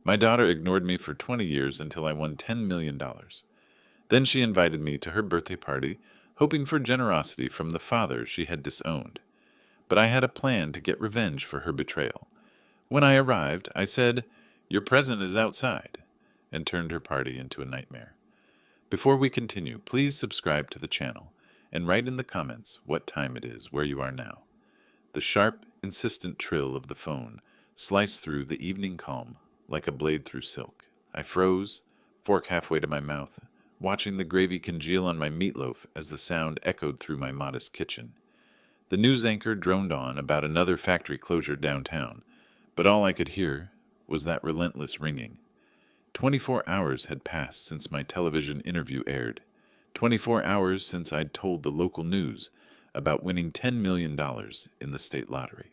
My daughter ignored me for 20 years until I won $10 million. Then she invited me to her birthday party, hoping for generosity from the father she had disowned. But I had a plan to get revenge for her betrayal. When I arrived, I said, "Your present is outside," and turned her party into a nightmare. Before we continue, please subscribe to the channel and write in the comments what time it is where you are now. The sharp, insistent trill of the phone sliced through the evening calm like a blade through silk. I froze, fork halfway to my mouth, watching the gravy congeal on my meatloaf as the sound echoed through my modest kitchen. The news anchor droned on about another factory closure downtown, but all I could hear was that relentless ringing. 24 hours had passed since my television interview aired. 24 hours since I'd told the local news about winning $10 million in the state lottery.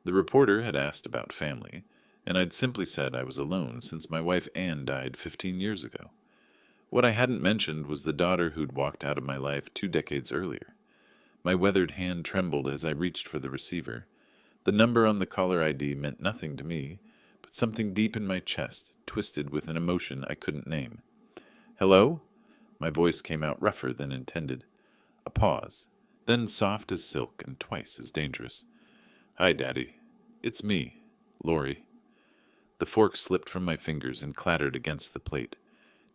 The reporter had asked about family, and I'd simply said I was alone since my wife Anne died 15 years ago. What I hadn't mentioned was the daughter who'd walked out of my life 2 decades earlier. My weathered hand trembled as I reached for the receiver. The number on the caller ID meant nothing to me, but something deep in my chest twisted with an emotion I couldn't name. "Hello?" My voice came out rougher than intended. A pause, then soft as silk and twice as dangerous. "Hi, Daddy. It's me, Lori." The fork slipped from my fingers and clattered against the plate.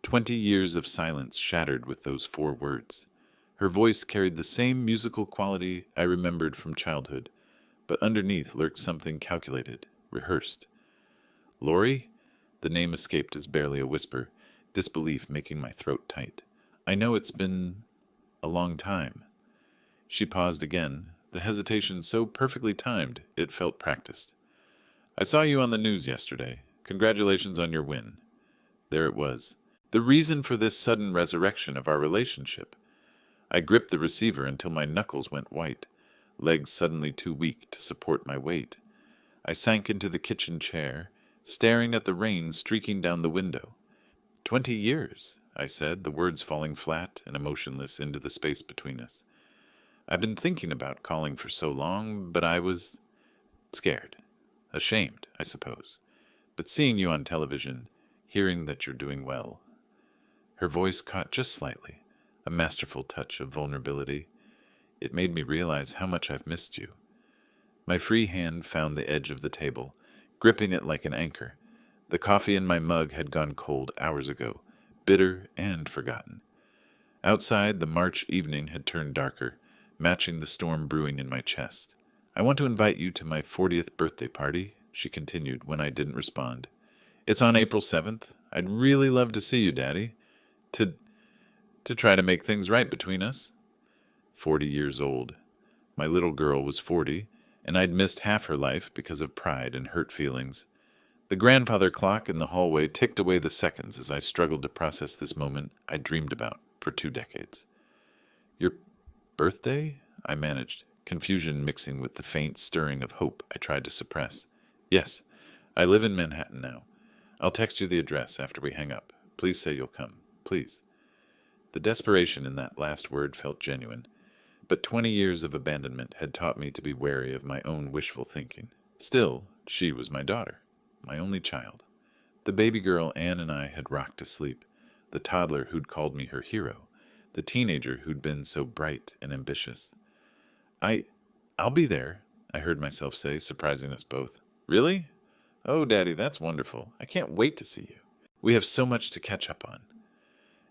20 years of silence shattered with those 4 words. Her voice carried the same musical quality I remembered from childhood, but underneath lurked something calculated, rehearsed. "Lori?" The name escaped as barely a whisper, disbelief making my throat tight. "I know it's been a long time." She paused again, the hesitation so perfectly timed it felt practiced. "I saw you on the news yesterday. Congratulations on your win." There it was. The reason for this sudden resurrection of our relationship. I gripped the receiver until my knuckles went white, legs suddenly too weak to support my weight. I sank into the kitchen chair, staring at the rain streaking down the window. 20 years, I said, the words falling flat and emotionless into the space between us. I've been thinking about calling for so long, but I was scared. Ashamed, I suppose. But seeing you on television, hearing that you're doing well. Her voice caught just slightly, a masterful touch of vulnerability. It made me realize how much I've missed you. My free hand found the edge of the table, gripping it like an anchor. The coffee in my mug had gone cold hours ago, bitter and forgotten. Outside, the March evening had turned darker, matching the storm brewing in my chest. "I want to invite you to my 40th birthday party," she continued when I didn't respond. "It's on April 7th. I'd really love to see you, Daddy. To try to make things right between us." 40 years old. My little girl was 40, and I'd missed half her life because of pride and hurt feelings. The grandfather clock in the hallway ticked away the seconds as I struggled to process this moment I'd dreamed about for 2 decades. "Your birthday?" I managed, confusion mixing with the faint stirring of hope I tried to suppress. "Yes, I live in Manhattan now. I'll text you the address after we hang up. Please say you'll come. Please." The desperation in that last word felt genuine, but 20 years of abandonment had taught me to be wary of my own wishful thinking. Still, she was my daughter, my only child. The baby girl Anne and I had rocked to sleep, the toddler who'd called me her hero, the teenager who'd been so bright and ambitious. I'll be there," I heard myself say, surprising us both. "Really? Oh, Daddy, that's wonderful. I can't wait to see you. We have so much to catch up on."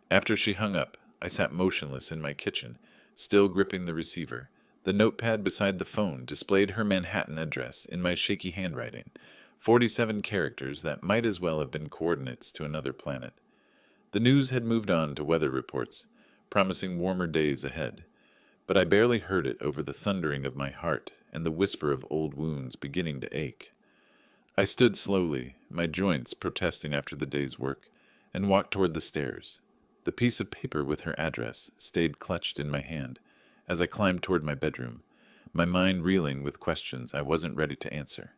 After she hung up, I sat motionless in my kitchen, still gripping the receiver. The notepad beside the phone displayed her Manhattan address in my shaky handwriting, 47 characters that might as well have been coordinates to another planet. The news had moved on to weather reports, promising warmer days ahead, but I barely heard it over the thundering of my heart and the whisper of old wounds beginning to ache. I stood slowly, my joints protesting after the day's work, and walked toward the stairs. The piece of paper with her address stayed clutched in my hand as I climbed toward my bedroom, my mind reeling with questions I wasn't ready to answer.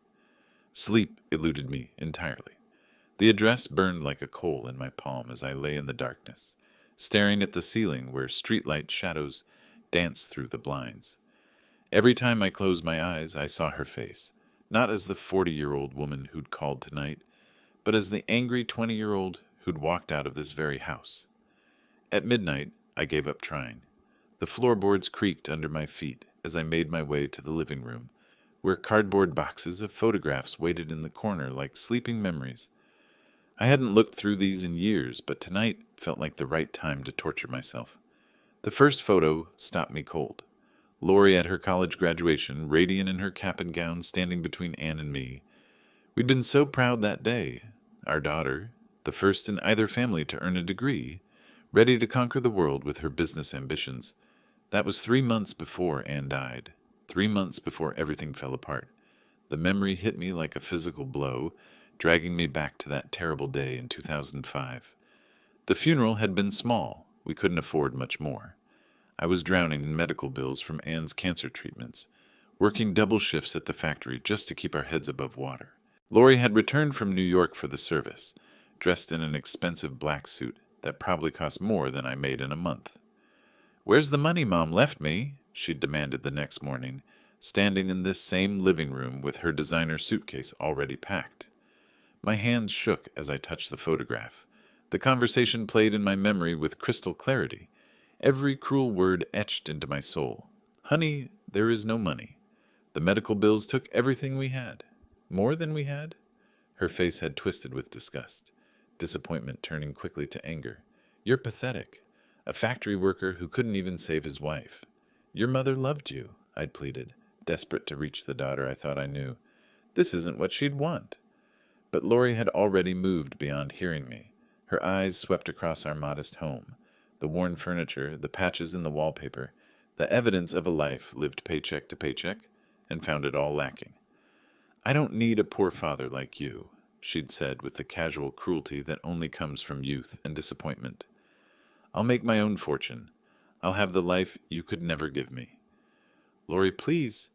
Sleep eluded me entirely. The address burned like a coal in my palm as I lay in the darkness, staring at the ceiling where streetlight shadows danced through the blinds. Every time I closed my eyes, I saw her face, not as the 40-year-old woman who'd called tonight, but as the angry 20-year-old who'd walked out of this very house. At midnight, I gave up trying. The floorboards creaked under my feet as I made my way to the living room, where cardboard boxes of photographs waited in the corner like sleeping memories. I hadn't looked through these in years, but tonight felt like the right time to torture myself. The first photo stopped me cold. Lori at her college graduation, radiant in her cap and gown, standing between Anne and me. We'd been so proud that day. Our daughter, the first in either family to earn a degree, ready to conquer the world with her business ambitions. That was 3 months before Anne died. 3 months before everything fell apart. The memory hit me like a physical blow, dragging me back to that terrible day in 2005. The funeral had been small. We couldn't afford much more. I was drowning in medical bills from Anne's cancer treatments, working double shifts at the factory just to keep our heads above water. Lori had returned from New York for the service, dressed in an expensive black suit that probably cost more than I made in a month. "Where's the money Mom left me?" she demanded the next morning, standing in this same living room with her designer suitcase already packed. My hands shook as I touched the photograph. The conversation played in my memory with crystal clarity, every cruel word etched into my soul. "Honey, there is no money. The medical bills took everything we had. More than we had?" Her face had twisted with disgust, disappointment turning quickly to anger. "You're pathetic. A factory worker who couldn't even save his wife." "Your mother loved you," I'd pleaded, desperate to reach the daughter I thought I knew. This isn't what she'd want. But Lori had already moved beyond hearing me. Her eyes swept across our modest home, the worn furniture, the patches in the wallpaper, the evidence of a life lived paycheck to paycheck, and found it all lacking. "I don't need a poor father like you," she'd said with the casual cruelty that only comes from youth and disappointment. "I'll make my own fortune. I'll have the life you could never give me." "Lori, please."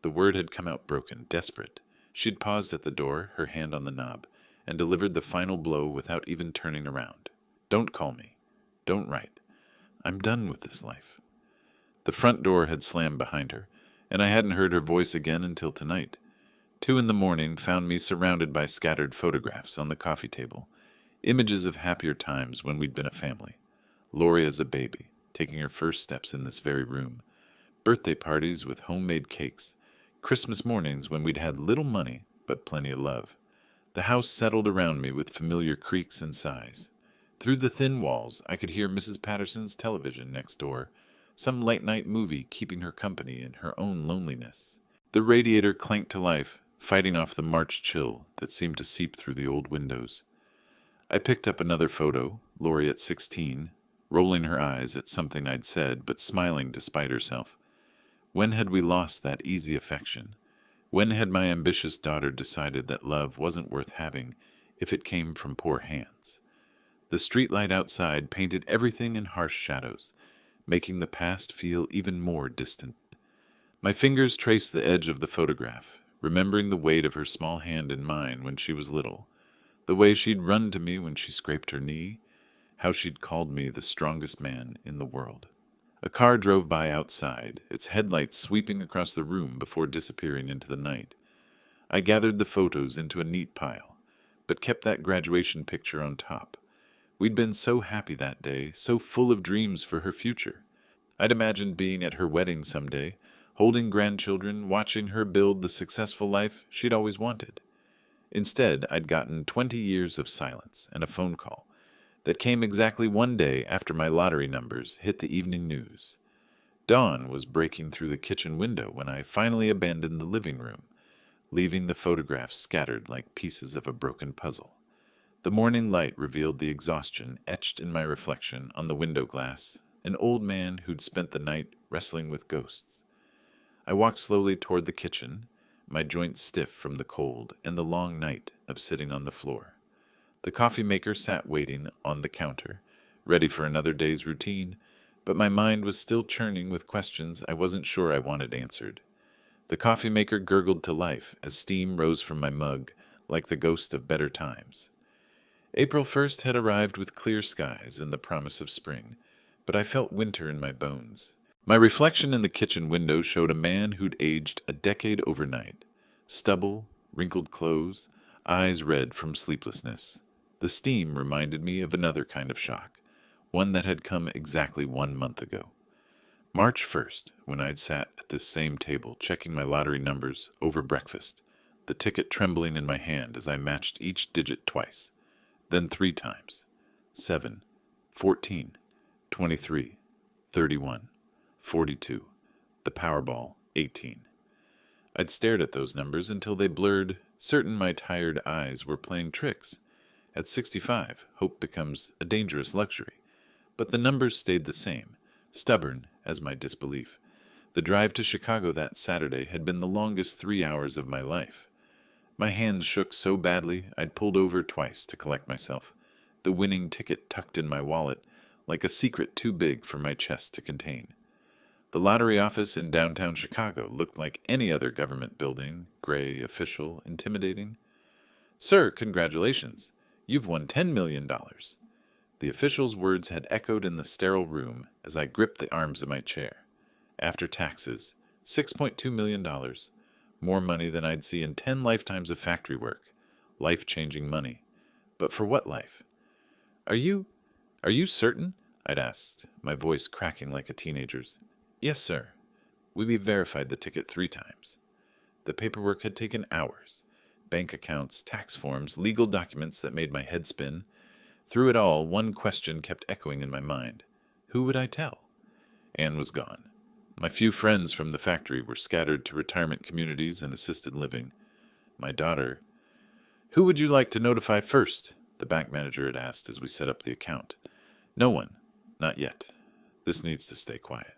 The word had come out broken, desperate. She'd paused at the door, her hand on the knob, and delivered the final blow without even turning around. "Don't call me. Don't write. I'm done with this life." The front door had slammed behind her, and I hadn't heard her voice again until tonight. 2 in the morning found me surrounded by scattered photographs on the coffee table, images of happier times when we'd been a family. Lori as a baby, taking her first steps in this very room, birthday parties with homemade cakes, Christmas mornings when we'd had little money but plenty of love. The house settled around me with familiar creaks and sighs. Through the thin walls, I could hear Mrs. Patterson's television next door, some late-night movie keeping her company in her own loneliness. The radiator clanked to life, fighting off the March chill that seemed to seep through the old windows. I picked up another photo, Lori at 16, rolling her eyes at something I'd said, but smiling despite herself. When had we lost that easy affection? When had my ambitious daughter decided that love wasn't worth having if it came from poor hands? The streetlight outside painted everything in harsh shadows, making the past feel even more distant. My fingers traced the edge of the photograph, remembering the weight of her small hand in mine when she was little, the way she'd run to me when she scraped her knee, how she'd called me the strongest man in the world. A car drove by outside, its headlights sweeping across the room before disappearing into the night. I gathered the photos into a neat pile, but kept that graduation picture on top. We'd been so happy that day, so full of dreams for her future. I'd imagined being at her wedding someday, holding grandchildren, watching her build the successful life she'd always wanted. Instead, I'd gotten 20 years of silence and a phone call that came exactly one day after my lottery numbers hit the evening news. Dawn was breaking through the kitchen window when I finally abandoned the living room, leaving the photographs scattered like pieces of a broken puzzle. The morning light revealed the exhaustion etched in my reflection on the window glass, an old man who'd spent the night wrestling with ghosts. I walked slowly toward the kitchen, my joints stiff from the cold and the long night of sitting on the floor. The coffee maker sat waiting on the counter, ready for another day's routine, but my mind was still churning with questions I wasn't sure I wanted answered. The coffee maker gurgled to life as steam rose from my mug, like the ghost of better times. April 1st had arrived with clear skies and the promise of spring, but I felt winter in my bones. My reflection in the kitchen window showed a man who'd aged a decade overnight. Stubble, wrinkled clothes, eyes red from sleeplessness. The steam reminded me of another kind of shock, one that had come exactly 1 month ago. March 1st, when I'd sat at this same table checking my lottery numbers over breakfast, the ticket trembling in my hand as I matched each digit twice, then 3 times. 7, 14, 23, 31, 42, the Powerball, 18. I'd stared at those numbers until they blurred, certain my tired eyes were playing tricks. At 65, hope becomes a dangerous luxury. But the numbers stayed the same, stubborn as my disbelief. The drive to Chicago that Saturday had been the longest 3 hours of my life. My hands shook so badly I'd pulled over twice to collect myself, the winning ticket tucked in my wallet like a secret too big for my chest to contain. The lottery office in downtown Chicago looked like any other government building, gray, official, intimidating. "Sir, congratulations. You've won $10 million. The official's words had echoed in the sterile room as I gripped the arms of my chair. After taxes, $6.2 million. More money than I'd see in 10 lifetimes of factory work. Life-changing money. But for what life? Are you certain?" I'd asked, my voice cracking like a teenager's. "Yes, sir. We verified the ticket 3 times. The paperwork had taken hours. Bank accounts, tax forms, legal documents that made my head spin. Through it all, one question kept echoing in my mind. Who would I tell? Anne was gone. My few friends from the factory were scattered to retirement communities and assisted living. My daughter... "Who would you like to notify first?" the bank manager had asked as we set up the account. "No one. Not yet. This needs to stay quiet."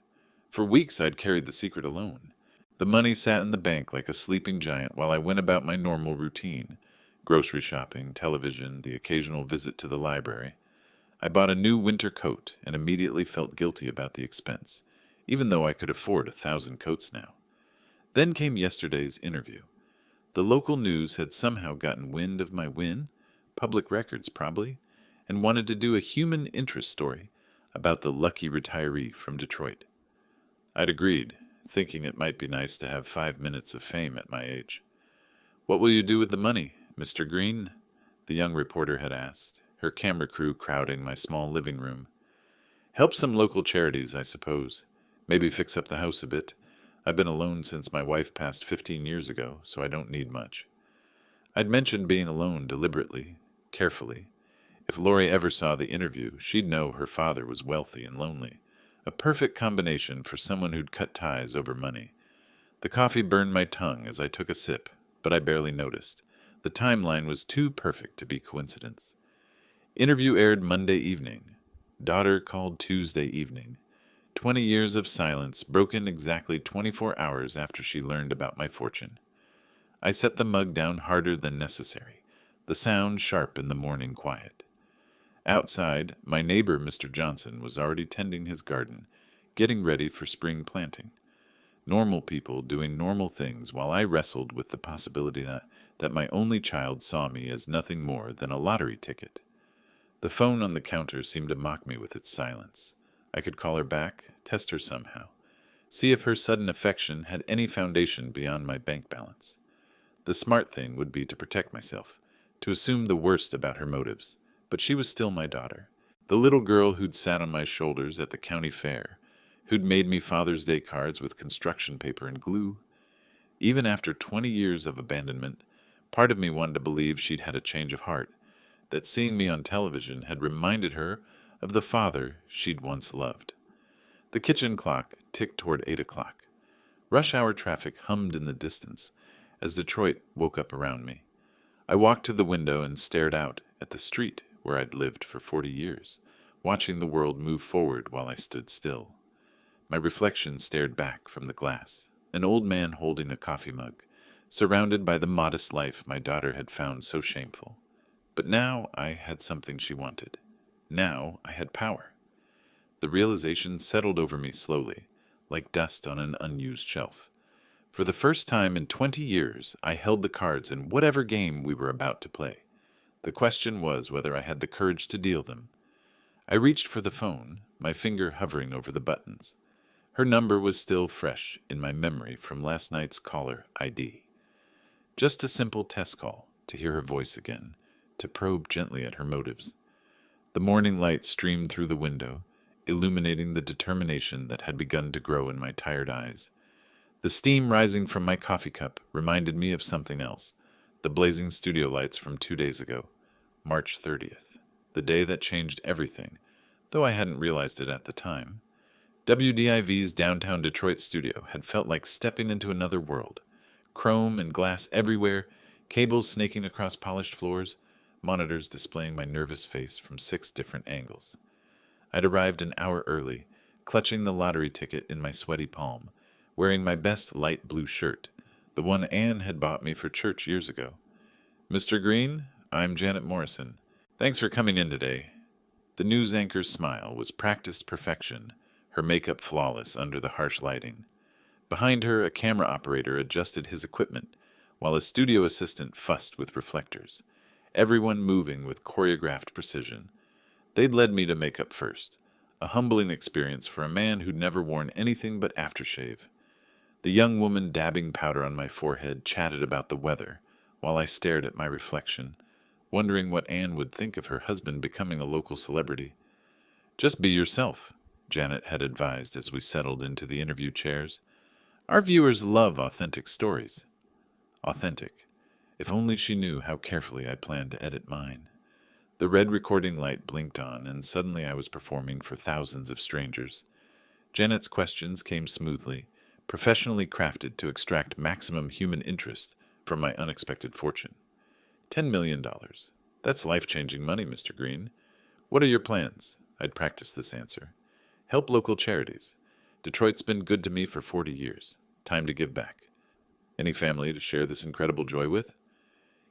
For weeks I'd carried the secret alone. The money sat in the bank like a sleeping giant while I went about my normal routine. Grocery shopping, television, the occasional visit to the library. I bought a new winter coat and immediately felt guilty about the expense, even though I could afford 1,000 coats now. Then came yesterday's interview. The local news had somehow gotten wind of my win, public records probably, and wanted to do a human interest story about the lucky retiree from Detroit. I'd agreed, thinking it might be nice to have 5 minutes of fame at my age. "What will you do with the money, Mr. Green?" the young reporter had asked, her camera crew crowding my small living room. "Help some local charities, I suppose. Maybe fix up the house a bit. I've been alone since my wife passed 15 years ago, so I don't need much." I'd mentioned being alone deliberately, carefully. If Lori ever saw the interview, she'd know her father was wealthy and lonely. A perfect combination for someone who'd cut ties over money. The coffee burned my tongue as I took a sip, but I barely noticed. The timeline was too perfect to be coincidence. Interview aired Monday evening. Daughter called Tuesday evening. 20 years of silence, broken exactly 24 hours after she learned about my fortune. I set the mug down harder than necessary, the sound sharp in the morning quiet. Outside, my neighbor, Mr. Johnson, was already tending his garden, getting ready for spring planting. Normal people doing normal things while I wrestled with the possibility that my only child saw me as nothing more than a lottery ticket. The phone on the counter seemed to mock me with its silence. I could call her back, test her somehow, see if her sudden affection had any foundation beyond my bank balance. The smart thing would be to protect myself, to assume the worst about her motives. But she was still my daughter, the little girl who'd sat on my shoulders at the county fair, who'd made me Father's Day cards with construction paper and glue. Even after 20 years of abandonment, part of me wanted to believe she'd had a change of heart, that seeing me on television had reminded her of the father she'd once loved. The kitchen clock ticked toward 8 o'clock. Rush hour traffic hummed in the distance as Detroit woke up around me. I walked to the window and stared out at the street where I'd lived for 40 years, watching the world move forward while I stood still. My reflection stared back from the glass, an old man holding a coffee mug, surrounded by the modest life my daughter had found so shameful. But now I had something she wanted. Now I had power. The realization settled over me slowly, like dust on an unused shelf. For the first time in 20 years, I held the cards in whatever game we were about to play. The question was whether I had the courage to deal them. I reached for the phone, my finger hovering over the buttons. Her number was still fresh in my memory from last night's caller ID. Just a simple test call, to hear her voice again, to probe gently at her motives. The morning light streamed through the window, illuminating the determination that had begun to grow in my tired eyes. The steam rising from my coffee cup reminded me of something else, the blazing studio lights from 2 days ago, March 30th, the day that changed everything, though I hadn't realized it at the time. WDIV's downtown Detroit studio had felt like stepping into another world. Chrome and glass everywhere, cables snaking across polished floors, monitors displaying my nervous face from 6 different angles. I'd arrived an hour early, clutching the lottery ticket in my sweaty palm, wearing my best light blue shirt, the one Anne had bought me for church years ago. "Mr. Green, I'm Janet Morrison. Thanks for coming in today." The news anchor's smile was practiced perfection, her makeup flawless under the harsh lighting. Behind her, a camera operator adjusted his equipment, while a studio assistant fussed with reflectors, everyone moving with choreographed precision. They'd led me to makeup first, a humbling experience for a man who'd never worn anything but aftershave. The young woman dabbing powder on my forehead chatted about the weather, while I stared at my reflection, wondering what Anne would think of her husband becoming a local celebrity. "Just be yourself," Janet had advised as we settled into the interview chairs. "Our viewers love authentic stories." Authentic. If only she knew how carefully I planned to edit mine. The red recording light blinked on, and suddenly I was performing for thousands of strangers. Janet's questions came smoothly, professionally crafted to extract maximum human interest from my unexpected fortune. $10 million. That's life-changing money, Mr. Green. What are your plans? I'd practiced this answer. Help local charities. Detroit's been good to me for 40 years. Time to give back. Any family to share this incredible joy with?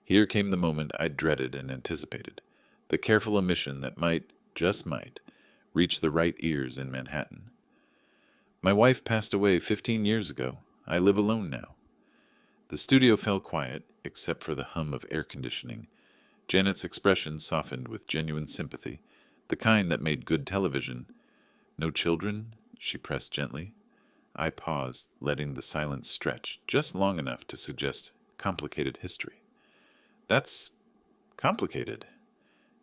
Here came the moment I dreaded and anticipated. The careful omission that might, just might, reach the right ears in Manhattan. My wife passed away 15 years ago. I live alone now. The studio fell quiet, except for the hum of air conditioning. Janet's expression softened with genuine sympathy, the kind that made good television. "No children?" she pressed gently. I paused, letting the silence stretch just long enough to suggest complicated history. "That's complicated."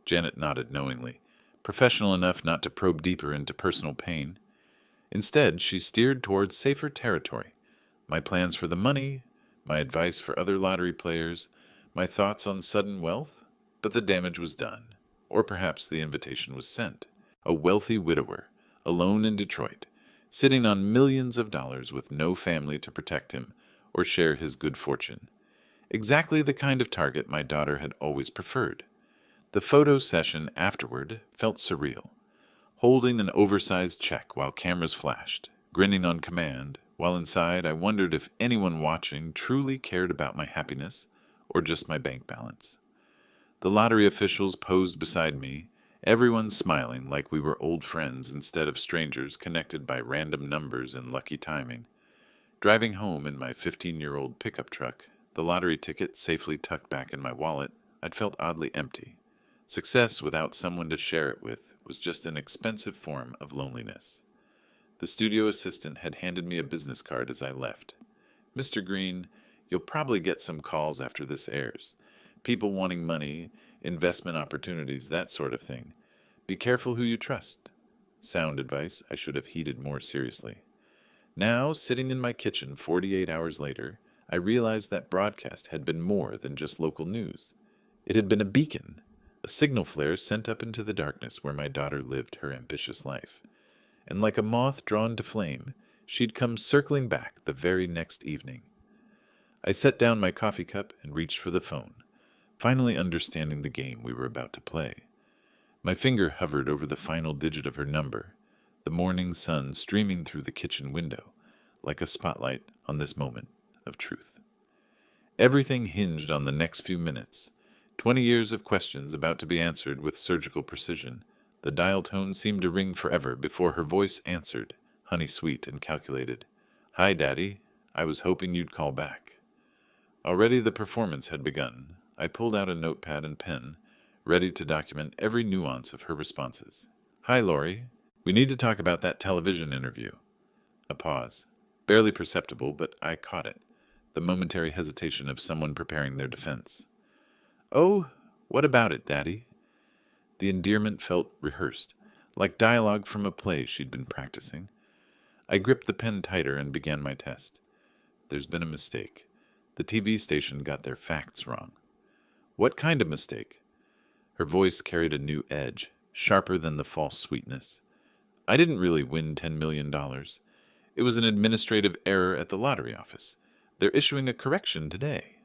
Janet nodded knowingly, professional enough not to probe deeper into personal pain. Instead, she steered towards safer territory. My plans for the money, my advice for other lottery players, my thoughts on sudden wealth. But the damage was done. Or perhaps the invitation was sent. A wealthy widower, alone in Detroit, sitting on millions of dollars with no family to protect him or share his good fortune. Exactly the kind of target my daughter had always preferred. The photo session afterward felt surreal. Holding an oversized check while cameras flashed, grinning on command, while inside I wondered if anyone watching truly cared about my happiness or just my bank balance. The lottery officials posed beside me, everyone smiling like we were old friends instead of strangers connected by random numbers and lucky timing. Driving home in my 15-year-old pickup truck, the lottery ticket safely tucked back in my wallet, I'd felt oddly empty. Success without someone to share it with was just an expensive form of loneliness. The studio assistant had handed me a business card as I left. "Mr. Green, you'll probably get some calls after this airs. People wanting money, investment opportunities, that sort of thing. Be careful who you trust." Sound advice I should have heeded more seriously. Now, sitting in my kitchen 48 hours later, I realized that broadcast had been more than just local news. It had been a beacon, a signal flare sent up into the darkness where my daughter lived her ambitious life. And like a moth drawn to flame, she'd come circling back the very next evening. I set down my coffee cup and reached for the phone, finally understanding the game we were about to play. My finger hovered over the final digit of her number, the morning sun streaming through the kitchen window, like a spotlight on this moment of truth. Everything hinged on the next few minutes. 20 years of questions about to be answered with surgical precision. The dial tone seemed to ring forever before her voice answered, honey-sweet and calculated. "Hi, Daddy. I was hoping you'd call back." Already the performance had begun. I pulled out a notepad and pen, ready to document every nuance of her responses. "Hi, Lori. We need to talk about that television interview." A pause. Barely perceptible, but I caught it. The momentary hesitation of someone preparing their defense. "Oh, what about it, Daddy?" The endearment felt rehearsed, like dialogue from a play she'd been practicing. I gripped the pen tighter and began my test. "There's been a mistake. The TV station got their facts wrong." "What kind of mistake?" Her voice carried a new edge, sharper than the false sweetness. "I didn't really win $10 million. It was an administrative error at the lottery office. They're issuing a correction today."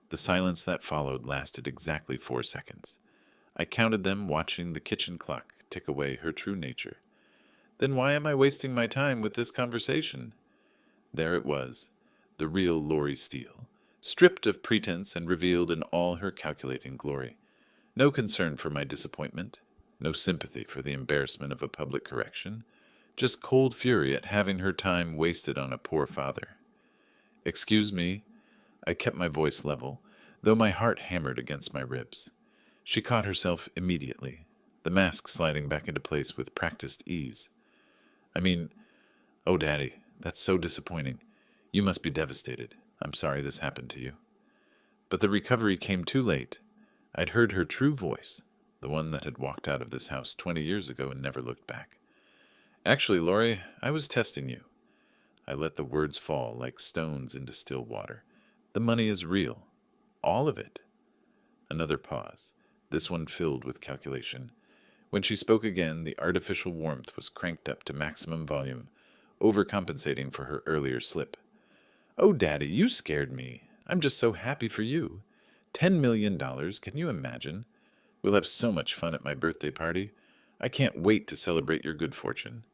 The silence that followed lasted exactly 4 seconds. I counted them, watching the kitchen clock tick away her true nature. Then why am I wasting my time with this conversation? There it was, the real Lori Steele, stripped of pretense and revealed in all her calculating glory. No concern for my disappointment, no sympathy for the embarrassment of a public correction, just cold fury at having her time wasted on a poor father. "Excuse me." I kept my voice level, though my heart hammered against my ribs. She caught herself immediately, the mask sliding back into place with practiced ease. Oh, Daddy, that's so disappointing. You must be devastated. I'm sorry this happened to you." But the recovery came too late. I'd heard her true voice, the one that had walked out of this house 20 years ago and never looked back. "Actually, Lori, I was testing you." I let the words fall like stones into still water. "The money is real. All of it." Another pause, this one filled with calculation. When she spoke again, the artificial warmth was cranked up to maximum volume, overcompensating for her earlier slip. "Oh, Daddy, you scared me. I'm just so happy for you. $10 million, can you imagine? We'll have so much fun at my birthday party. I can't wait to celebrate your good fortune."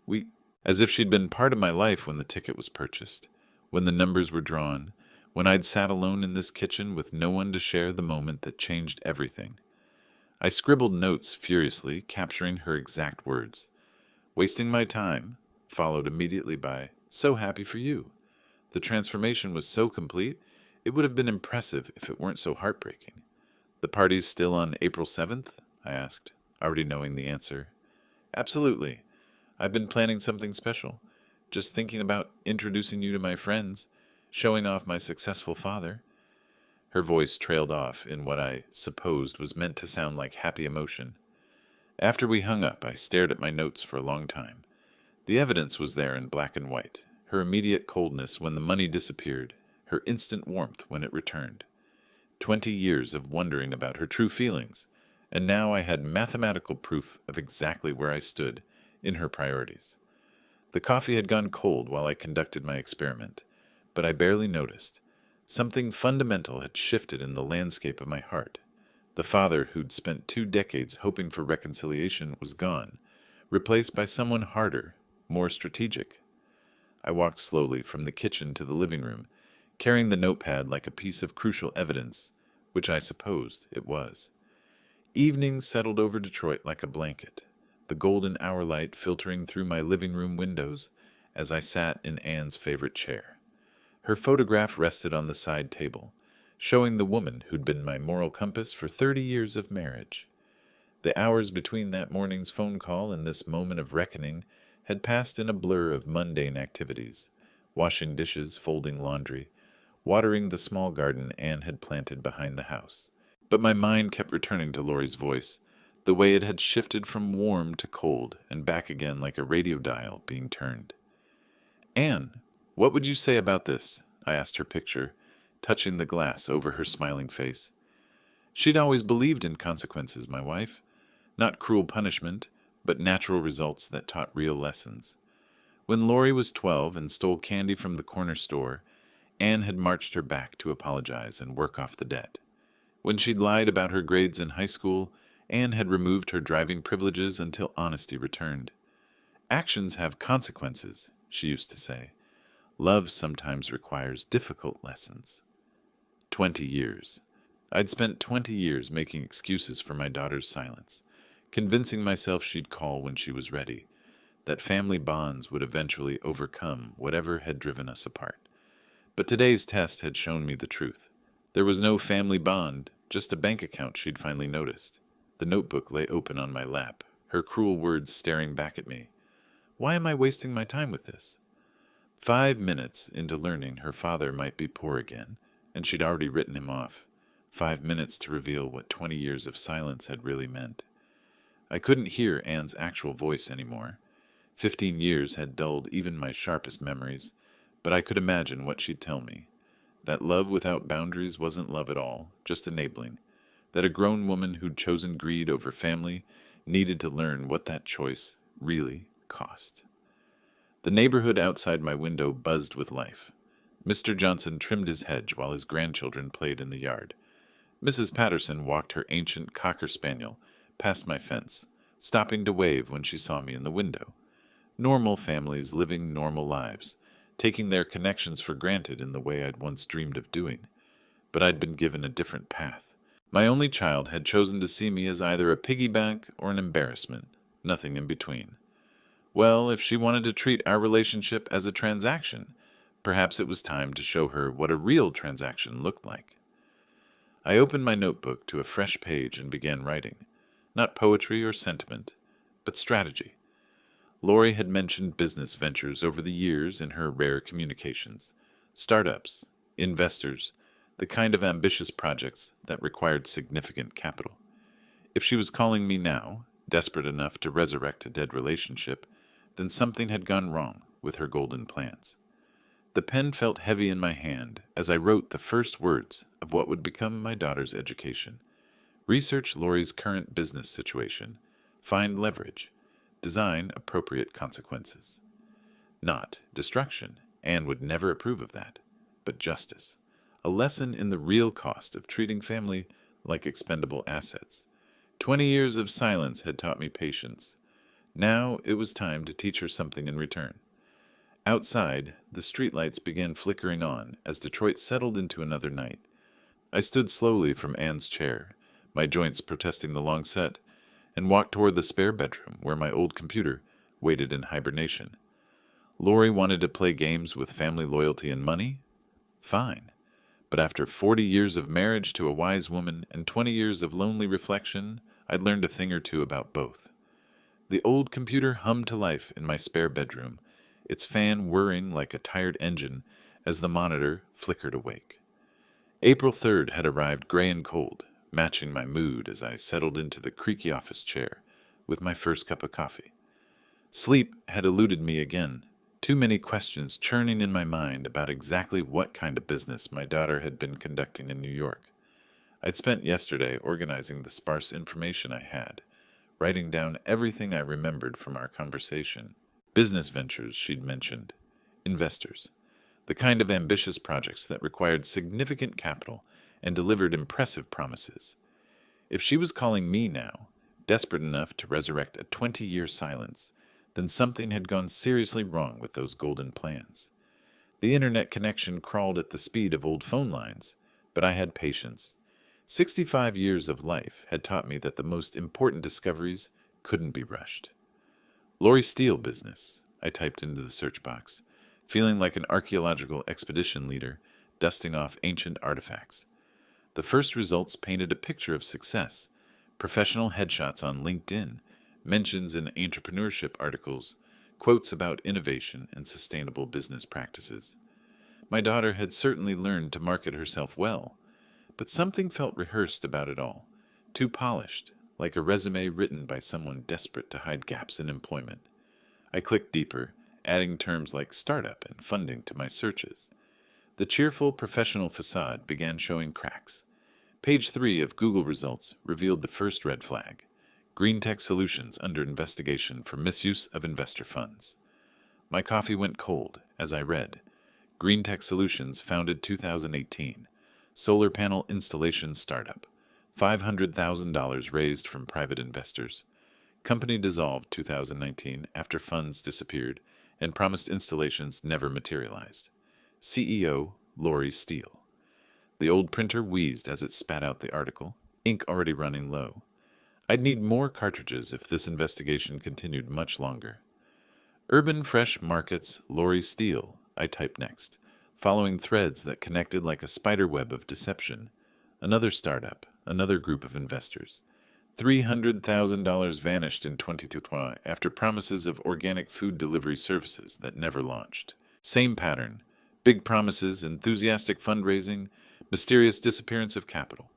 We, as if she'd been part of my life when the ticket was purchased, when the numbers were drawn, when I'd sat alone in this kitchen with no one to share the moment that changed everything. I scribbled notes furiously, capturing her exact words. "Wasting my time," followed immediately by, "So happy for you." The transformation was so complete, it would have been impressive if it weren't so heartbreaking. "The party's still on April 7th?" I asked, already knowing the answer. "Absolutely. I've been planning something special. Just thinking about introducing you to my friends, showing off my successful father." Her voice trailed off in what I supposed was meant to sound like happy emotion. After we hung up, I stared at my notes for a long time. The evidence was there in black and white, her immediate coldness when the money disappeared, her instant warmth when it returned. 20 years of wondering about her true feelings, and now I had mathematical proof of exactly where I stood in her priorities. The coffee had gone cold while I conducted my experiment, but I barely noticed. Something fundamental had shifted in the landscape of my heart. The father who'd spent 2 decades hoping for reconciliation was gone, replaced by someone harder, more strategic. I walked slowly from the kitchen to the living room, carrying the notepad like a piece of crucial evidence, which I supposed it was. Evening settled over Detroit like a blanket, the golden hour light filtering through my living room windows as I sat in Anne's favorite chair. Her photograph rested on the side table, showing the woman who'd been my moral compass for 30 years of marriage. The hours between that morning's phone call and this moment of reckoning had passed in a blur of mundane activities, washing dishes, folding laundry, watering the small garden Anne had planted behind the house. But my mind kept returning to Lori's voice, the way it had shifted from warm to cold and back again like a radio dial being turned. "Anne, what would you say about this?" I asked her picture, touching the glass over her smiling face. She'd always believed in consequences, my wife. Not cruel punishment, but natural results that taught real lessons. When Lori was 12 and stole candy from the corner store, Anne had marched her back to apologize and work off the debt. When she'd lied about her grades in high school, Anne had removed her driving privileges until honesty returned. "Actions have consequences," she used to say. "Love sometimes requires difficult lessons." 20 years. I'd spent 20 years making excuses for my daughter's silence, convincing myself she'd call when she was ready, that family bonds would eventually overcome whatever had driven us apart. But today's test had shown me the truth. There was no family bond, just a bank account she'd finally noticed. The notebook lay open on my lap, her cruel words staring back at me. Why am I wasting my time with this? 5 minutes into learning her father might be poor again, and she'd already written him off. 5 minutes to reveal what 20 years of silence had really meant. I couldn't hear Anne's actual voice anymore. 15 years had dulled even my sharpest memories, but I could imagine what she'd tell me. That love without boundaries wasn't love at all, just enabling. That a grown woman who'd chosen greed over family needed to learn what that choice really cost. The neighborhood outside my window buzzed with life. Mr. Johnson trimmed his hedge while his grandchildren played in the yard. Mrs. Patterson walked her ancient cocker spaniel past my fence, stopping to wave when she saw me in the window. Normal families living normal lives, taking their connections for granted in the way I'd once dreamed of doing. But I'd been given a different path. My only child had chosen to see me as either a piggy bank or an embarrassment, nothing in between. Well, if she wanted to treat our relationship as a transaction, perhaps it was time to show her what a real transaction looked like. I opened my notebook to a fresh page and began writing. Not poetry or sentiment, but strategy. Lori had mentioned business ventures over the years in her rare communications. Startups, investors, the kind of ambitious projects that required significant capital. If she was calling me now, desperate enough to resurrect a dead relationship, then something had gone wrong with her golden plans. The pen felt heavy in my hand as I wrote the first words of what would become my daughter's education. Research Lori's current business situation. Find leverage. Design appropriate consequences. Not destruction. Anne would never approve of that. But justice. A lesson in the real cost of treating family like expendable assets. 20 years of silence had taught me patience. Now it was time to teach her something in return. Outside, the streetlights began flickering on as Detroit settled into another night. I stood slowly from Anne's chair, my joints protesting the long set, and walked toward the spare bedroom where my old computer waited in hibernation. Lori wanted to play games with family loyalty and money? Fine. But after 40 years of marriage to a wise woman and 20 years of lonely reflection, I'd learned a thing or two about both. The old computer hummed to life in my spare bedroom, its fan whirring like a tired engine as the monitor flickered awake. April 3rd had arrived gray and cold, matching my mood as I settled into the creaky office chair with my first cup of coffee. Sleep had eluded me again, too many questions churning in my mind about exactly what kind of business my daughter had been conducting in New York. I'd spent yesterday organizing the sparse information I had, writing down everything I remembered from our conversation. Business ventures, she'd mentioned. Investors. The kind of ambitious projects that required significant capital and delivered impressive promises. If she was calling me now, desperate enough to resurrect a 20-year silence, then something had gone seriously wrong with those golden plans. The internet connection crawled at the speed of old phone lines, but I had patience. 65 years of life had taught me that the most important discoveries couldn't be rushed. Lori Steele business, I typed into the search box, feeling like an archaeological expedition leader dusting off ancient artifacts. The first results painted a picture of success, professional headshots on LinkedIn, mentions in entrepreneurship articles, quotes about innovation and sustainable business practices. My daughter had certainly learned to market herself well, but something felt rehearsed about it all, too polished, like a resume written by someone desperate to hide gaps in employment. I clicked deeper, adding terms like startup and funding to my searches. The cheerful professional facade began showing cracks. Page 3 of Google results revealed the first red flag: Green Tech Solutions under investigation for misuse of investor funds. My coffee went cold as I read. Green Tech Solutions founded 2018. Solar panel installation startup. $500,000 raised from private investors. Company dissolved 2019 after funds disappeared and promised installations never materialized. CEO Lori Steele. The old printer wheezed as it spat out the article, ink already running low. I'd need more cartridges if this investigation continued much longer. Urban Fresh Markets Lori Steele, I typed next, following threads that connected like a spider web of deception. Another startup, another group of investors. $300,000 vanished in 2020 after promises of organic food delivery services that never launched. Same pattern. Big promises, enthusiastic fundraising, mysterious disappearance of capital.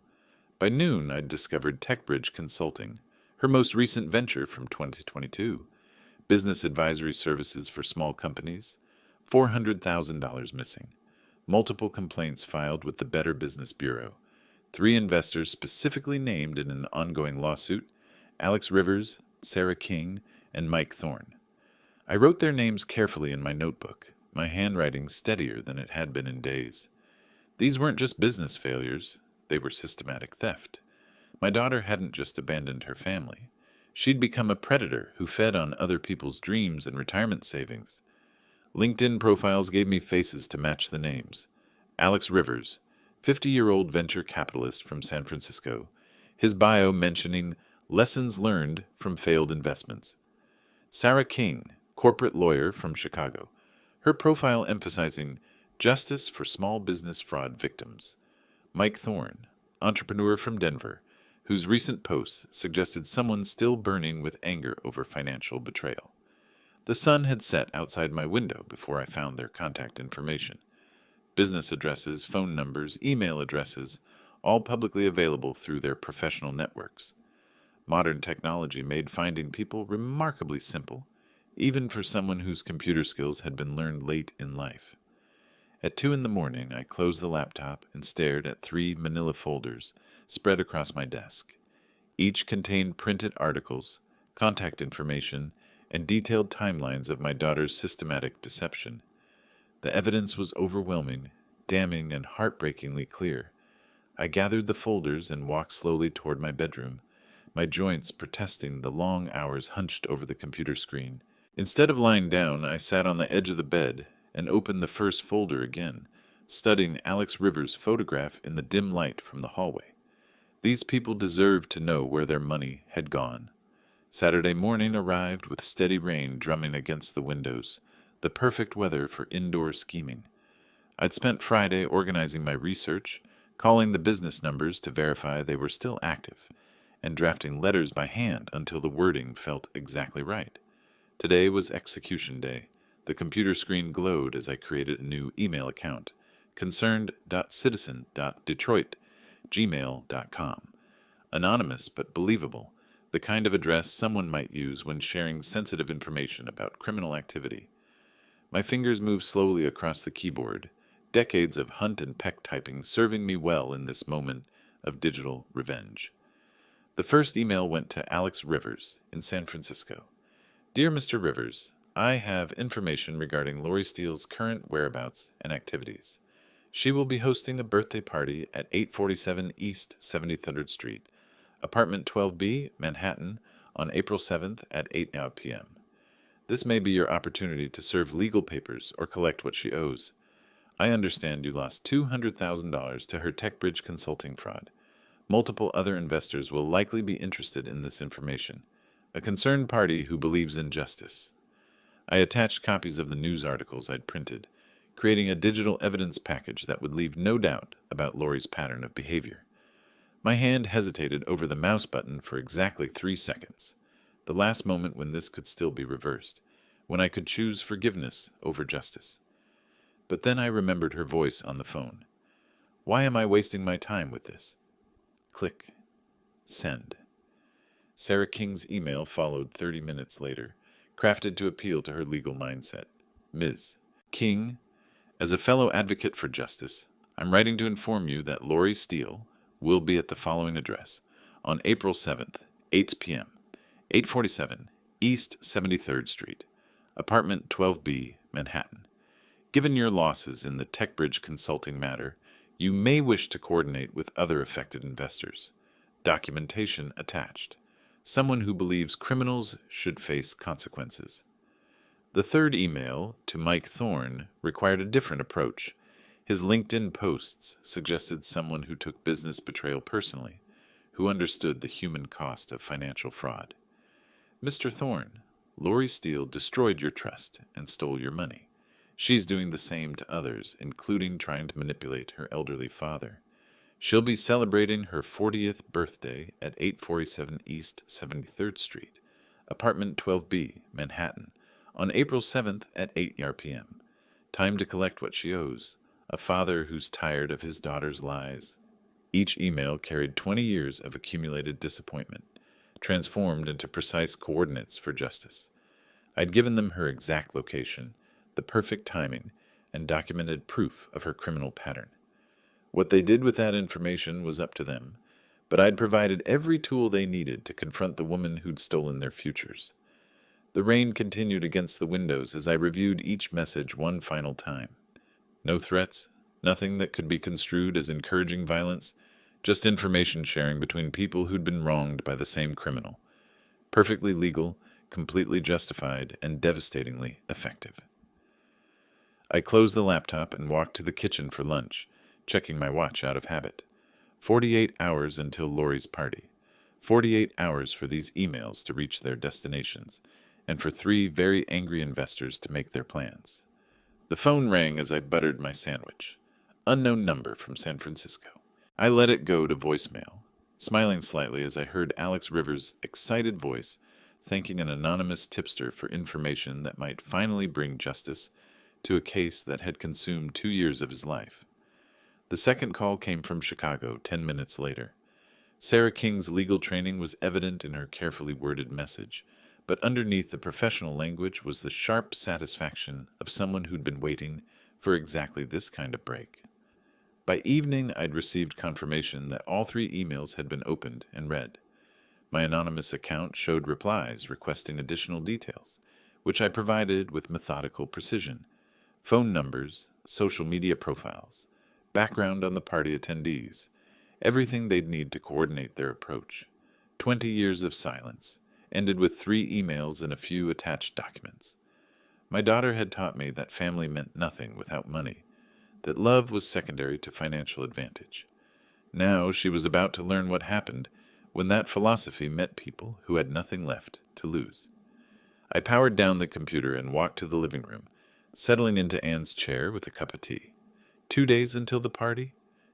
By noon, I'd discovered TechBridge Consulting, her most recent venture from 2022, business advisory services for small companies, $400,000 missing, multiple complaints filed with the Better Business Bureau, 3 investors specifically named in an ongoing lawsuit, Alex Rivers, Sarah King, and Mike Thorne. I wrote their names carefully in my notebook, my handwriting steadier than it had been in days. These weren't just business failures, they were systematic theft. My daughter hadn't just abandoned her family. She'd become a predator who fed on other people's dreams and retirement savings. LinkedIn profiles gave me faces to match the names. Alex Rivers, 50-year-old venture capitalist from San Francisco, his bio mentioning lessons learned from failed investments. Sarah King, corporate lawyer from Chicago, her profile emphasizing justice for small business fraud victims. Mike Thorne, entrepreneur from Denver, whose recent posts suggested someone still burning with anger over financial betrayal. The sun had set outside my window before I found their contact information. Business addresses, phone numbers, email addresses, all publicly available through their professional networks. Modern technology made finding people remarkably simple, even for someone whose computer skills had been learned late in life. At 2 a.m, I closed the laptop and stared at 3 manila folders spread across my desk. Each contained printed articles, contact information, and detailed timelines of my daughter's systematic deception. The evidence was overwhelming, damning, and heartbreakingly clear. I gathered the folders and walked slowly toward my bedroom, my joints protesting the long hours hunched over the computer screen. Instead of lying down, I sat on the edge of the bed and opened the first folder again, studying Alex Rivers' photograph in the dim light from the hallway. These people deserved to know where their money had gone. Saturday morning arrived with steady rain drumming against the windows, the perfect weather for indoor scheming. I'd spent Friday organizing my research, calling the business numbers to verify they were still active, and drafting letters by hand until the wording felt exactly right. Today was execution day. The computer screen glowed as I created a new email account, concerned.citizen.detroit@gmail.com. Anonymous but believable, the kind of address someone might use when sharing sensitive information about criminal activity. My fingers moved slowly across the keyboard, decades of hunt and peck typing serving me well in this moment of digital revenge. The first email went to Alex Rivers in San Francisco. Dear Mr. Rivers, I have information regarding Lori Steele's current whereabouts and activities. She will be hosting a birthday party at 847 East 73rd Street, Apartment 12B, Manhattan, on April 7th at 8 p.m. This may be your opportunity to serve legal papers or collect what she owes. I understand you lost $200,000 to her TechBridge consulting fraud. Multiple other investors will likely be interested in this information. A concerned party who believes in justice. I attached copies of the news articles I'd printed, creating a digital evidence package that would leave no doubt about Lori's pattern of behavior. My hand hesitated over the mouse button for exactly 3 seconds, the last moment when this could still be reversed, when I could choose forgiveness over justice. But then I remembered her voice on the phone. Why am I wasting my time with this? Click. Send. Sarah King's email followed 30 minutes later, crafted to appeal to her legal mindset. Ms. King, as a fellow advocate for justice, I'm writing to inform you that Lori Steele will be at the following address on April 7th, 8 p.m., 847 East 73rd Street, Apartment 12B, Manhattan. Given your losses in the TechBridge consulting matter, you may wish to coordinate with other affected investors. Documentation attached. Someone who believes criminals should face consequences. The third email, to Mike Thorne, required a different approach. His LinkedIn posts suggested someone who took business betrayal personally, who understood the human cost of financial fraud. Mr. Thorne, Lori Steele destroyed your trust and stole your money. She's doing the same to others, including trying to manipulate her elderly father. She'll be celebrating her 40th birthday at 847 East 73rd Street, Apartment 12B, Manhattan, on April 7th at 8 p.m. Time to collect what she owes. A father who's tired of his daughter's lies. Each email carried 20 years of accumulated disappointment, transformed into precise coordinates for justice. I'd given them her exact location, the perfect timing, and documented proof of her criminal pattern. What they did with that information was up to them, but I'd provided every tool they needed to confront the woman who'd stolen their futures. The rain continued against the windows as I reviewed each message one final time. No threats, nothing that could be construed as encouraging violence, just information sharing between people who'd been wronged by the same criminal. Perfectly legal, completely justified, and devastatingly effective. I closed the laptop and walked to the kitchen for lunch, checking my watch out of habit. 48 hours until Lori's party. 48 hours for these emails to reach their destinations, and for 3 very angry investors to make their plans. The phone rang as I buttered my sandwich. Unknown number from San Francisco. I let it go to voicemail, smiling slightly as I heard Alex Rivers' excited voice thanking an anonymous tipster for information that might finally bring justice to a case that had consumed 2 years of his life. The second call came from Chicago 10 minutes later. Sarah King's legal training was evident in her carefully worded message, but underneath the professional language was the sharp satisfaction of someone who'd been waiting for exactly this kind of break. By evening, I'd received confirmation that all 3 emails had been opened and read. My anonymous account showed replies requesting additional details, which I provided with methodical precision. Phone numbers, social media profiles, background on the party attendees, everything they'd need to coordinate their approach. 20 years of silence, ended with 3 emails and a few attached documents. My daughter had taught me that family meant nothing without money, that love was secondary to financial advantage. Now she was about to learn what happened when that philosophy met people who had nothing left to lose. I powered down the computer and walked to the living room, settling into Anne's chair with a cup of tea. 2 days until the party?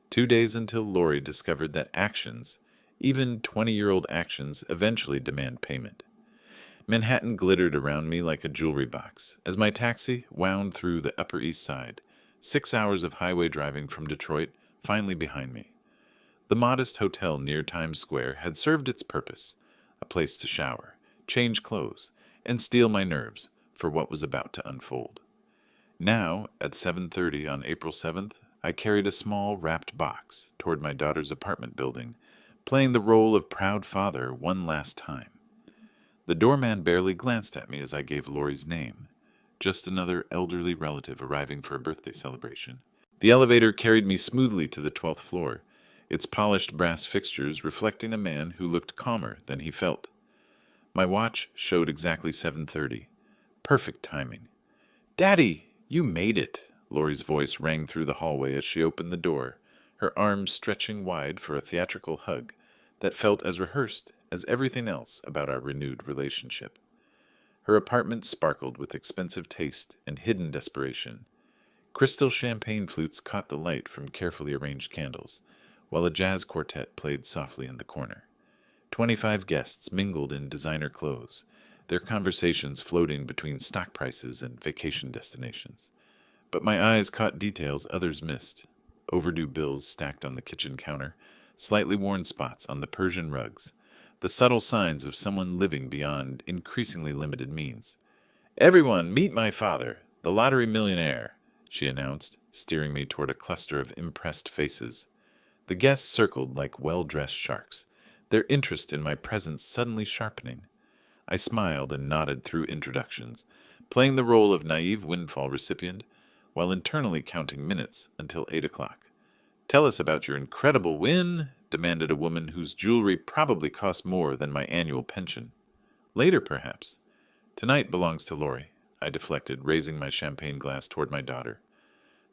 2 days until Lori discovered that actions, even 20-year-old actions, eventually demand payment. Manhattan glittered around me like a jewelry box as my taxi wound through the Upper East Side, 6 hours of highway driving from Detroit finally behind me. The modest hotel near Times Square had served its purpose, a place to shower, change clothes, and steel my nerves for what was about to unfold. Now, at 7:30 on April 7th, I carried a small wrapped box toward my daughter's apartment building, playing the role of proud father one last time. The doorman barely glanced at me as I gave Lori's name, just another elderly relative arriving for a birthday celebration. The elevator carried me smoothly to the 12th floor, its polished brass fixtures reflecting a man who looked calmer than he felt. My watch showed exactly 7:30. Perfect timing. "Daddy, you made it!" Lori's voice rang through the hallway as she opened the door, her arms stretching wide for a theatrical hug that felt as rehearsed as everything else about our renewed relationship. Her apartment sparkled with expensive taste and hidden desperation. Crystal champagne flutes caught the light from carefully arranged candles, while a jazz quartet played softly in the corner. 25 guests mingled in designer clothes, their conversations floating between stock prices and vacation destinations. But my eyes caught details others missed: overdue bills stacked on the kitchen counter, slightly worn spots on the Persian rugs, the subtle signs of someone living beyond increasingly limited means. "Everyone, meet my father, the lottery millionaire," she announced, steering me toward a cluster of impressed faces. The guests circled like well-dressed sharks, their interest in my presence suddenly sharpening. I smiled and nodded through introductions, playing the role of naive windfall recipient, while internally counting minutes until 8 o'clock. "Tell us about your incredible win," demanded a woman whose jewelry probably cost more than my annual pension. "Later, perhaps. Tonight belongs to Lori," I deflected, raising my champagne glass toward my daughter.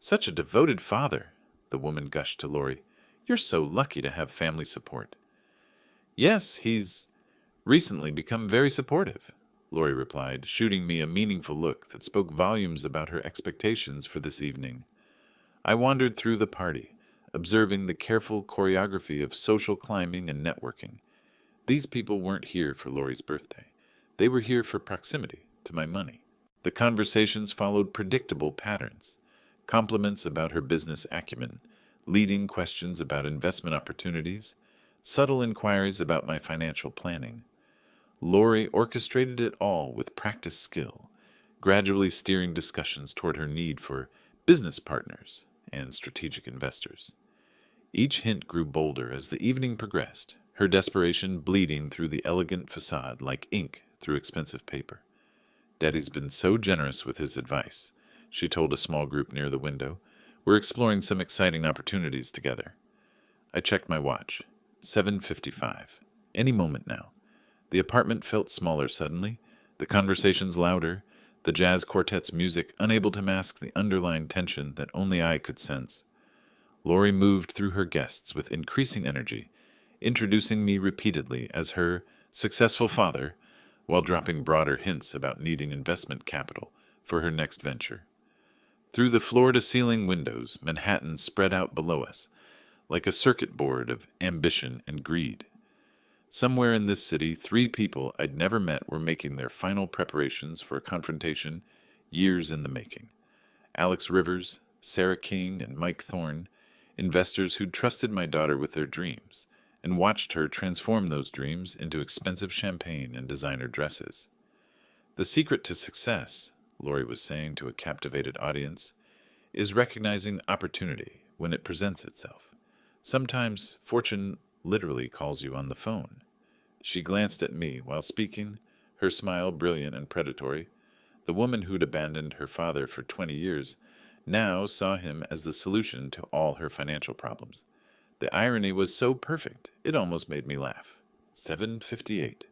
"Such a devoted father," the woman gushed to Lori. "You're so lucky to have family support." "Yes, he's recently become very supportive," Lori replied, shooting me a meaningful look that spoke volumes about her expectations for this evening. I wandered through the party, observing the careful choreography of social climbing and networking. These people weren't here for Lori's birthday. They were here for proximity to my money. The conversations followed predictable patterns: compliments about her business acumen, leading questions about investment opportunities, subtle inquiries about my financial planning. Lori orchestrated it all with practiced skill, gradually steering discussions toward her need for business partners and strategic investors. Each hint grew bolder as the evening progressed, her desperation bleeding through the elegant facade like ink through expensive paper. Daddy's been so generous with his advice, she told a small group near the window. We're exploring some exciting opportunities together. I checked my watch. 7:55. Any moment now. The apartment felt smaller suddenly, the conversations louder, the jazz quartet's music unable to mask the underlying tension that only I could sense. Lori moved through her guests with increasing energy, introducing me repeatedly as her successful father, while dropping broader hints about needing investment capital for her next venture. Through the floor-to-ceiling windows, Manhattan spread out below us, like a circuit board of ambition and greed. Somewhere in this city, 3 people I'd never met were making their final preparations for a confrontation years in the making. Alex Rivers, Sarah King, and Mike Thorne, investors who'd trusted my daughter with their dreams and watched her transform those dreams into expensive champagne and designer dresses. The secret to success, Lori was saying to a captivated audience, is recognizing opportunity when it presents itself. Sometimes fortune literally calls you on the phone. She glanced at me while speaking, her smile brilliant and predatory. The woman who'd abandoned her father for 20 years now saw him as the solution to all her financial problems. The irony was so perfect, it almost made me laugh. 7:58.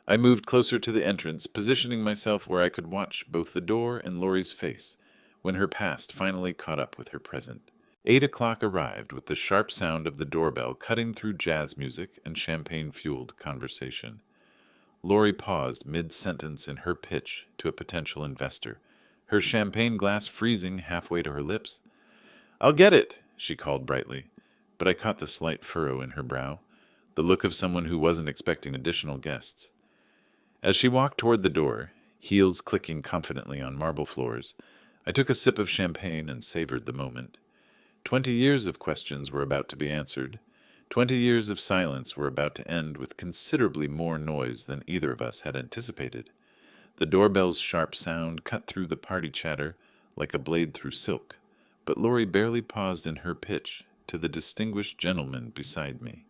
I moved closer to the entrance, positioning myself where I could watch both the door and Lori's face, when her past finally caught up with her present. 8 o'clock arrived with the sharp sound of the doorbell cutting through jazz music and champagne-fueled conversation. Lori paused mid-sentence in her pitch to a potential investor, her champagne glass freezing halfway to her lips. "I'll get it," she called brightly, but I caught the slight furrow in her brow, the look of someone who wasn't expecting additional guests. As she walked toward the door, heels clicking confidently on marble floors, I took a sip of champagne and savored the moment. 20 years of questions were about to be answered. 20 years of silence were about to end with considerably more noise than either of us had anticipated. The doorbell's sharp sound cut through the party chatter like a blade through silk, but Lori barely paused in her pitch to the distinguished gentleman beside me.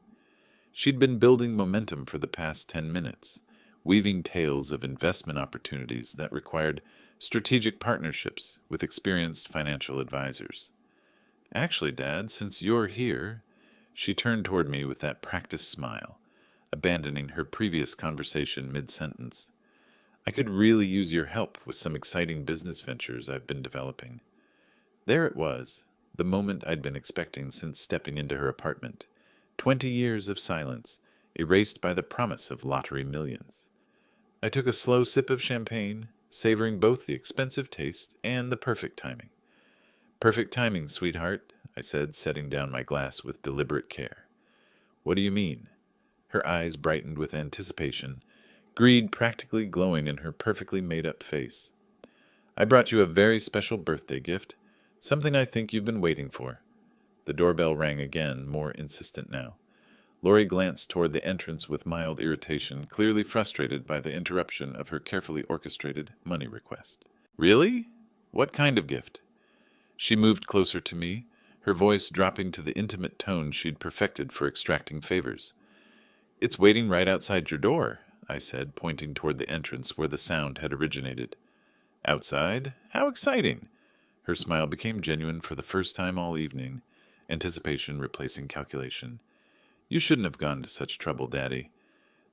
She'd been building momentum for the past 10 minutes, weaving tales of investment opportunities that required strategic partnerships with experienced financial advisors. "Actually, Dad, since you're here," she turned toward me with that practiced smile, abandoning her previous conversation mid-sentence. "I could really use your help with some exciting business ventures I've been developing." There it was, the moment I'd been expecting since stepping into her apartment. 20 years of silence, erased by the promise of lottery millions. I took a slow sip of champagne, savoring both the expensive taste and the perfect timing. "Perfect timing, sweetheart," I said, setting down my glass with deliberate care. "What do you mean?" Her eyes brightened with anticipation, greed practically glowing in her perfectly made-up face. "I brought you a very special birthday gift, something I think you've been waiting for." The doorbell rang again, more insistent now. Lori glanced toward the entrance with mild irritation, clearly frustrated by the interruption of her carefully orchestrated money request. "Really? What kind of gift?" She moved closer to me, her voice dropping to the intimate tone she'd perfected for extracting favors. "It's waiting right outside your door," I said, pointing toward the entrance where the sound had originated. "Outside? How exciting!" Her smile became genuine for the first time all evening, anticipation replacing calculation. "You shouldn't have gone to such trouble, Daddy."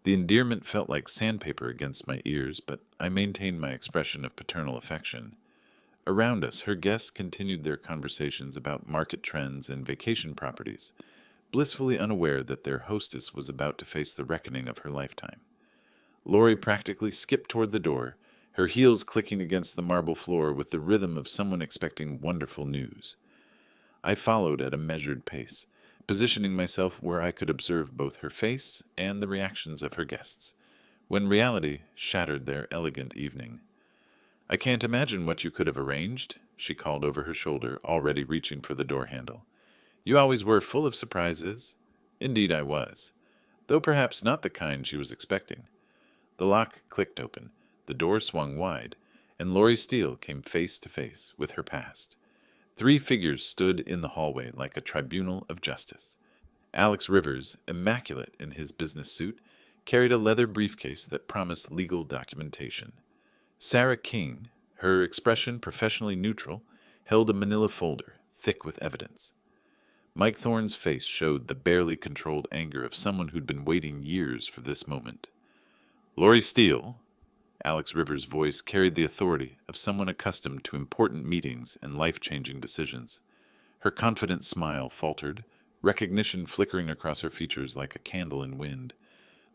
The endearment felt like sandpaper against my ears, but I maintained my expression of paternal affection. Around us, her guests continued their conversations about market trends and vacation properties, blissfully unaware that their hostess was about to face the reckoning of her lifetime. Lori practically skipped toward the door, her heels clicking against the marble floor with the rhythm of someone expecting wonderful news. I followed at a measured pace, positioning myself where I could observe both her face and the reactions of her guests, when reality shattered their elegant evening. "I can't imagine what you could have arranged," she called over her shoulder, already reaching for the door handle. You always were full of surprises. Indeed I was, though perhaps not the kind she was expecting. The lock clicked open, the door swung wide, and Lori Steele came face to face with her past. Three figures stood in the hallway like a tribunal of justice. Alex Rivers, immaculate in his business suit, carried a leather briefcase that promised legal documentation. Sarah King, her expression professionally neutral, held a manila folder, thick with evidence. Mike Thorne's face showed the barely controlled anger of someone who'd been waiting years for this moment. Lori Steele, Alex Rivers' voice carried the authority of someone accustomed to important meetings and life-changing decisions. Her confident smile faltered, recognition flickering across her features like a candle in wind.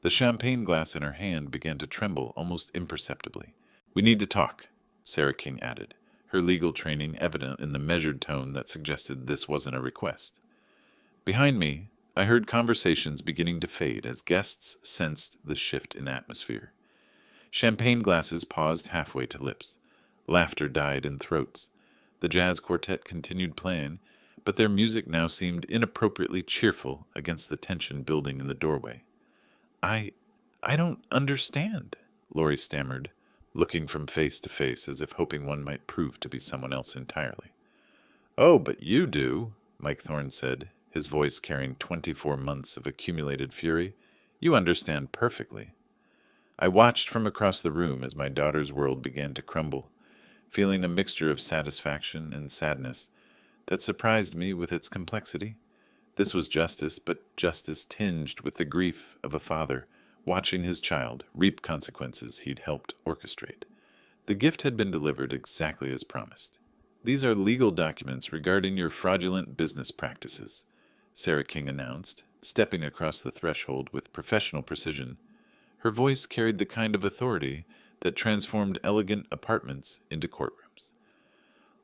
The champagne glass in her hand began to tremble almost imperceptibly. "We need to talk," Sarah King added, her legal training evident in the measured tone that suggested this wasn't a request. Behind me, I heard conversations beginning to fade as guests sensed the shift in atmosphere. Champagne glasses paused halfway to lips. Laughter died in throats. The jazz quartet continued playing, but their music now seemed inappropriately cheerful against the tension building in the doorway. I don't understand," Lori stammered, looking from face to face as if hoping one might prove to be someone else entirely. "Oh, but you do," Mike Thorne said, his voice carrying 24 months of accumulated fury. "You understand perfectly." I watched from across the room as my daughter's world began to crumble, feeling a mixture of satisfaction and sadness that surprised me with its complexity. This was justice, but justice tinged with the grief of a father watching his child reap consequences he'd helped orchestrate. The gift had been delivered exactly as promised. "These are legal documents regarding your fraudulent business practices," Sarah King announced, stepping across the threshold with professional precision. Her voice carried the kind of authority that transformed elegant apartments into courtrooms.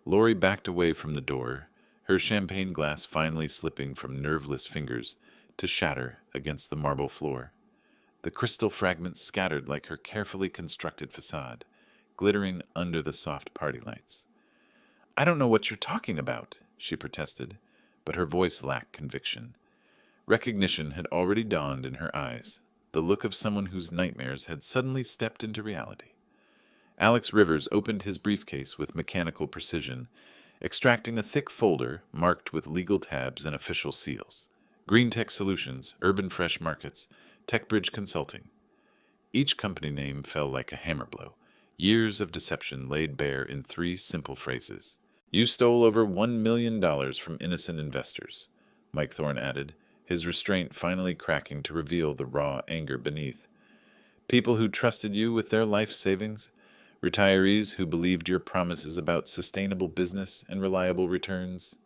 Lori backed away from the door, her champagne glass finally slipping from nerveless fingers to shatter against the marble floor. The crystal fragments scattered like her carefully constructed facade, glittering under the soft party lights. "I don't know what you're talking about," she protested, but her voice lacked conviction. Recognition had already dawned in her eyes, the look of someone whose nightmares had suddenly stepped into reality. Alex Rivers opened his briefcase with mechanical precision, extracting a thick folder marked with legal tabs and official seals. Green Tech Solutions, Urban Fresh Markets, TechBridge Consulting. Each company name fell like a hammer blow, years of deception laid bare in 3 simple phrases. "You stole over $1 million from innocent investors," Mike Thorne added, his restraint finally cracking to reveal the raw anger beneath. "People who trusted you with their life savings, retirees who believed your promises about sustainable business and reliable returns."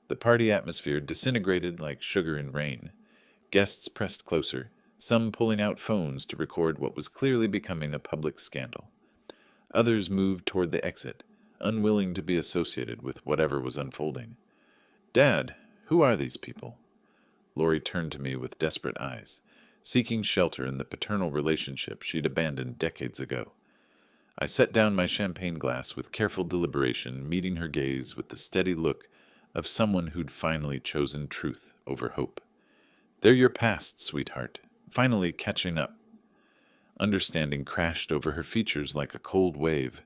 The party atmosphere disintegrated like sugar in rain. Guests pressed closer, some pulling out phones to record what was clearly becoming a public scandal. Others moved toward the exit, unwilling to be associated with whatever was unfolding. "Dad, who are these people?" Lori turned to me with desperate eyes, seeking shelter in the paternal relationship she'd abandoned decades ago. I set down my champagne glass with careful deliberation, meeting her gaze with the steady look of someone who'd finally chosen truth over hope. "They're your past, sweetheart, finally catching up." Understanding crashed over her features like a cold wave.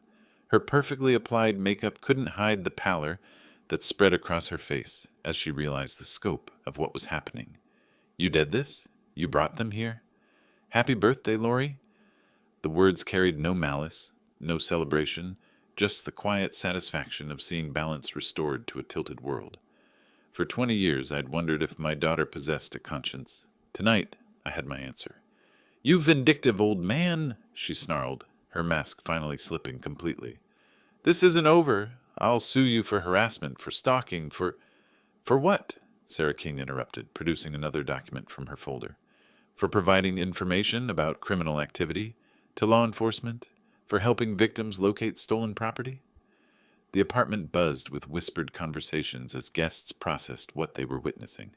Her perfectly applied makeup couldn't hide the pallor that spread across her face as she realized the scope of what was happening. "You did this? You brought them here? Happy birthday, Lori?" The words carried no malice, no celebration, just the quiet satisfaction of seeing balance restored to a tilted world. For 20 years I'd wondered if my daughter possessed a conscience. Tonight I had my answer. "You vindictive old man," she snarled, her mask finally slipping completely. "This isn't over. I'll sue you for harassment, for stalking, for..." "For what?" Sarah King interrupted, producing another document from her folder. "For providing information about criminal activity to law enforcement, for helping victims locate stolen property?" The apartment buzzed with whispered conversations as guests processed what they were witnessing.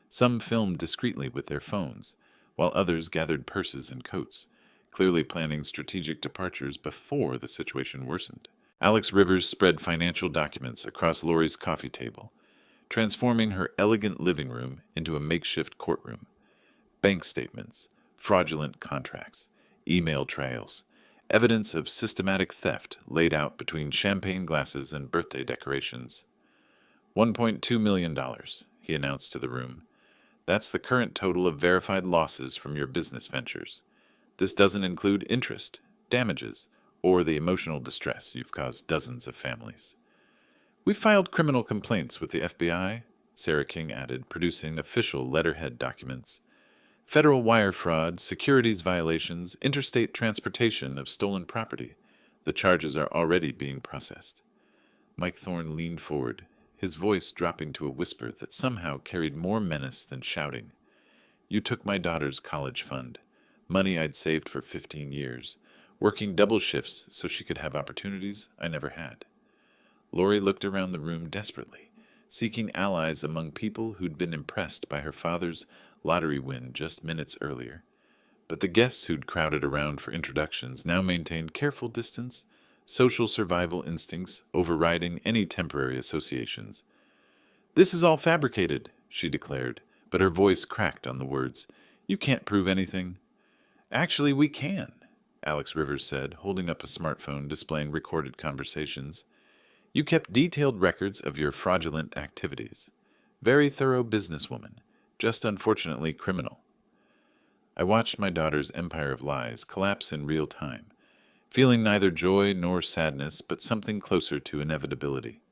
Some filmed discreetly with their phones, while others gathered purses and coats, clearly planning strategic departures before the situation worsened. Alex Rivers spread financial documents across Lori's coffee table, transforming her elegant living room into a makeshift courtroom. Bank statements, fraudulent contracts, email trails, evidence of systematic theft laid out between champagne glasses and birthday decorations. $1.2 million, he announced to the room. That's the current total of verified losses from your business ventures. This doesn't include interest, damages, or the emotional distress you've caused dozens of families. We filed criminal complaints with the FBI, Sarah King added, producing official letterhead documents. Federal wire fraud, securities violations, interstate transportation of stolen property. The charges are already being processed. Mike Thorne leaned forward, his voice dropping to a whisper that somehow carried more menace than shouting. You took my daughter's college fund, money I'd saved for 15 years, working double shifts so she could have opportunities I never had. Lori looked around the room desperately, seeking allies among people who'd been impressed by her father's lottery win just minutes earlier. But the guests who'd crowded around for introductions now maintained careful distance, social survival instincts overriding any temporary associations. This is all fabricated, she declared, but her voice cracked on the words. You can't prove anything. Actually, we can, Alex Rivers said, holding up a smartphone displaying recorded conversations. You kept detailed records of your fraudulent activities. Very thorough businesswoman, just unfortunately criminal. I watched my daughter's empire of lies collapse in real time, feeling neither joy nor sadness, but something closer to inevitability.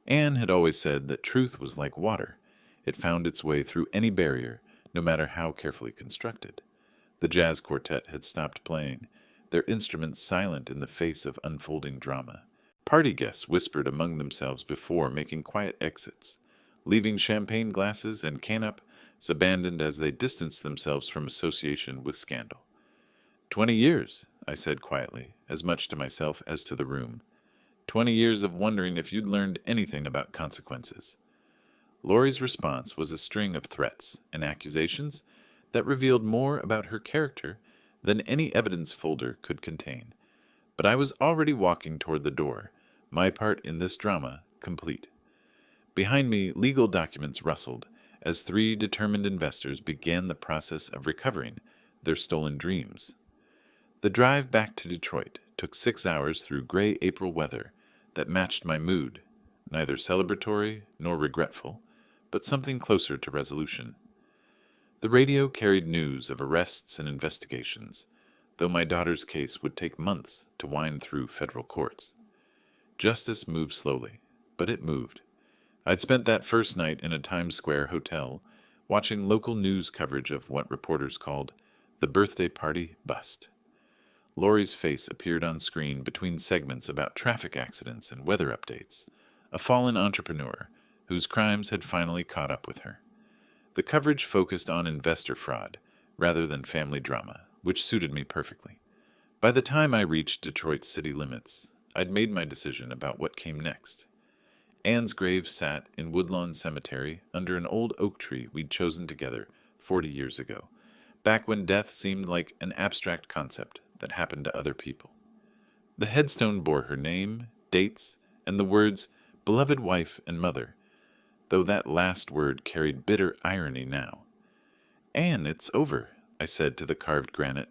Anne had always said that truth was like water. It found its way through any barrier, no matter how carefully constructed. The jazz quartet had stopped playing, their instruments silent in the face of unfolding drama. Party guests whispered among themselves before making quiet exits, leaving champagne glasses and canapes abandoned as they distanced themselves from association with scandal. 20 years, I said quietly, as much to myself as to the room. 20 years of wondering if you'd learned anything about consequences. Lori's response was a string of threats and accusations that revealed more about her character than any evidence folder could contain. But I was already walking toward the door, my part in this drama complete. Behind me, legal documents rustled as 3 determined investors began the process of recovering their stolen dreams. The drive back to Detroit took 6 hours through gray April weather that matched my mood, neither celebratory nor regretful, but something closer to resolution. The radio carried news of arrests and investigations, though my daughter's case would take months to wind through federal courts. Justice moved slowly, but it moved. I'd spent that first night in a Times Square hotel, watching local news coverage of what reporters called the birthday party bust. Lori's face appeared on screen between segments about traffic accidents and weather updates, a fallen entrepreneur whose crimes had finally caught up with her. The coverage focused on investor fraud rather than family drama, which suited me perfectly. By the time I reached Detroit's city limits, I'd made my decision about what came next. Anne's grave sat in Woodlawn Cemetery under an old oak tree we'd chosen together 40 years ago, back when death seemed like an abstract concept that happened to other people. The headstone bore her name, dates, and the words, beloved wife and mother, though that last word carried bitter irony now. Anne, it's over, I said to the carved granite,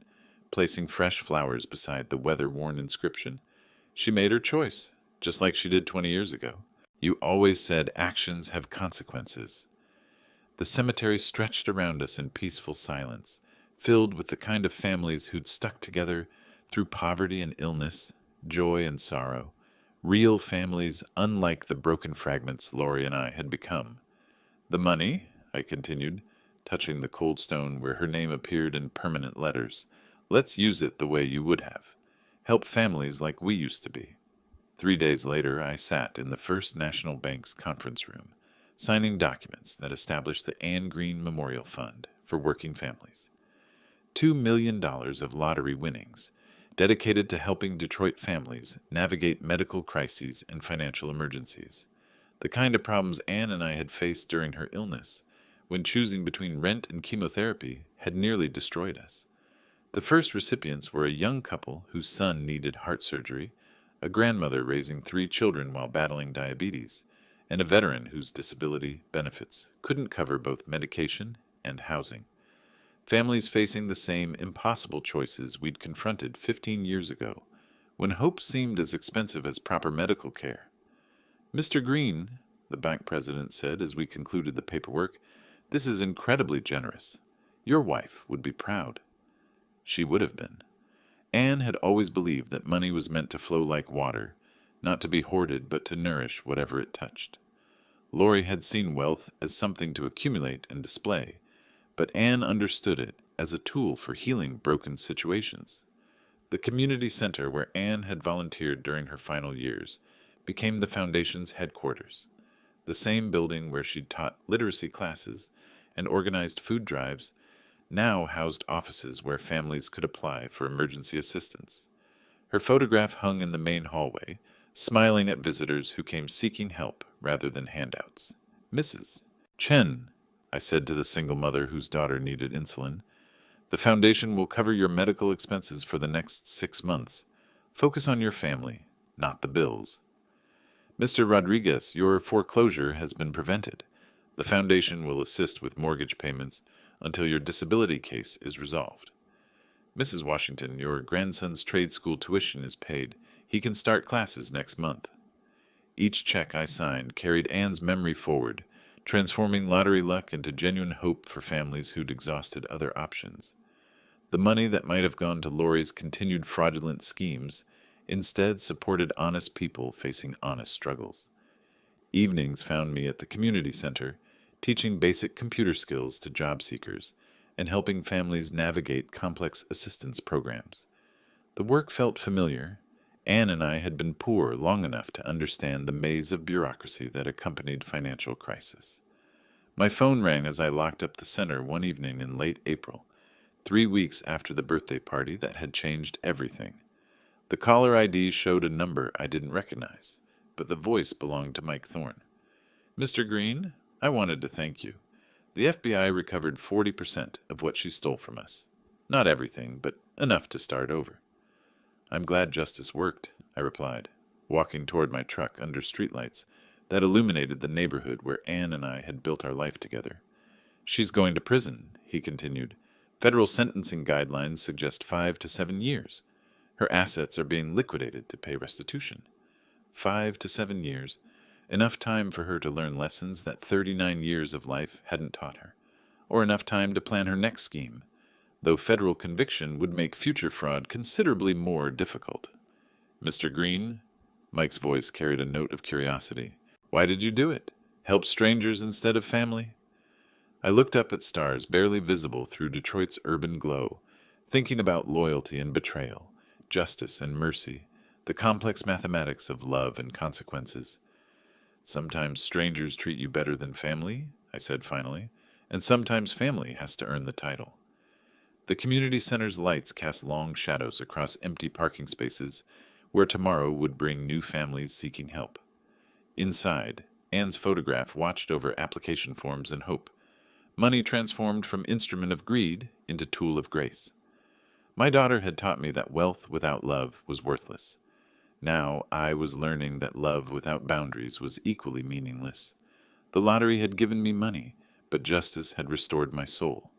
placing fresh flowers beside the weather-worn inscription. She made her choice, just like she did 20 years ago. You always said actions have consequences. The cemetery stretched around us in peaceful silence, filled with the kind of families who'd stuck together through poverty and illness, joy and sorrow, real families unlike the broken fragments Lori and I had become. The money, I continued, touching the cold stone where her name appeared in permanent letters. Let's use it the way you would have. Help families like we used to be. 3 days later, I sat in the First National Bank's conference room, signing documents that established the Anne Green Memorial Fund for working families. $2 million of lottery winnings, dedicated to helping Detroit families navigate medical crises and financial emergencies, the kind of problems Anne and I had faced during her illness, when choosing between rent and chemotherapy had nearly destroyed us. The first recipients were a young couple whose son needed heart surgery, a grandmother raising 3 children while battling diabetes, and a veteran whose disability benefits couldn't cover both medication and housing. Families facing the same impossible choices we'd confronted 15 years ago, when hope seemed as expensive as proper medical care. "Mr. Green," the bank president said as we concluded the paperwork, "this is incredibly generous. Your wife would be proud." She would have been. Anne had always believed that money was meant to flow like water, not to be hoarded but to nourish whatever it touched. Laurie had seen wealth as something to accumulate and display, but Anne understood it as a tool for healing broken situations. The community center where Anne had volunteered during her final years became the foundation's headquarters. The same building where she'd taught literacy classes and organized food drives now housed offices where families could apply for emergency assistance. Her photograph hung in the main hallway, smiling at visitors who came seeking help rather than handouts. "Mrs. Chen," I said to the single mother whose daughter needed insulin, "the foundation will cover your medical expenses for the next 6 months. Focus on your family, not the bills." "Mr. Rodriguez, your foreclosure has been prevented. The foundation will assist with mortgage payments until your disability case is resolved." "Mrs. Washington, your grandson's trade school tuition is paid. He can start classes next month." Each check I signed carried Anne's memory forward, transforming lottery luck into genuine hope for families who'd exhausted other options. The money that might have gone to Laurie's continued fraudulent schemes instead supported honest people facing honest struggles. Evenings found me at the community center, teaching basic computer skills to job seekers and helping families navigate complex assistance programs. The work felt familiar. Anne and I had been poor long enough to understand the maze of bureaucracy that accompanied financial crisis. My phone rang as I locked up the center one evening in late April, 3 weeks after the birthday party that had changed everything. The caller ID showed a number I didn't recognize, but the voice belonged to Mike Thorne. "Mr. Green, I wanted to thank you. The FBI recovered 40% of what she stole from us. Not everything, but enough to start over." "I'm glad justice worked," I replied, walking toward my truck under streetlights that illuminated the neighborhood where Anne and I had built our life together. "She's going to prison," he continued. "Federal sentencing guidelines suggest 5 to 7 years. Her assets are being liquidated to pay restitution. 5 to 7 years. Enough time for her to learn lessons that 39 years of life hadn't taught her, or enough time to plan her next scheme, though federal conviction would make future fraud considerably more difficult." "Mr. Green," Mike's voice carried a note of curiosity, "why did you do it? Help strangers instead of family?" I looked up at stars barely visible through Detroit's urban glow, thinking about loyalty and betrayal, justice and mercy, the complex mathematics of love and consequences. "Sometimes strangers treat you better than family," I said finally, "and sometimes family has to earn the title." The community center's lights cast long shadows across empty parking spaces where tomorrow would bring new families seeking help. Inside, Anne's photograph watched over application forms and hope, money transformed from instrument of greed into tool of grace. My daughter had taught me that wealth without love was worthless. Now I was learning that love without boundaries was equally meaningless. The lottery had given me money, but justice had restored my soul.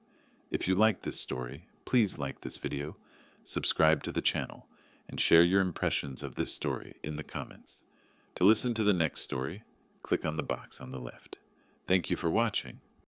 If you liked this story, please like this video, subscribe to the channel, and share your impressions of this story in the comments. To listen to the next story, click on the box on the left. Thank you for watching,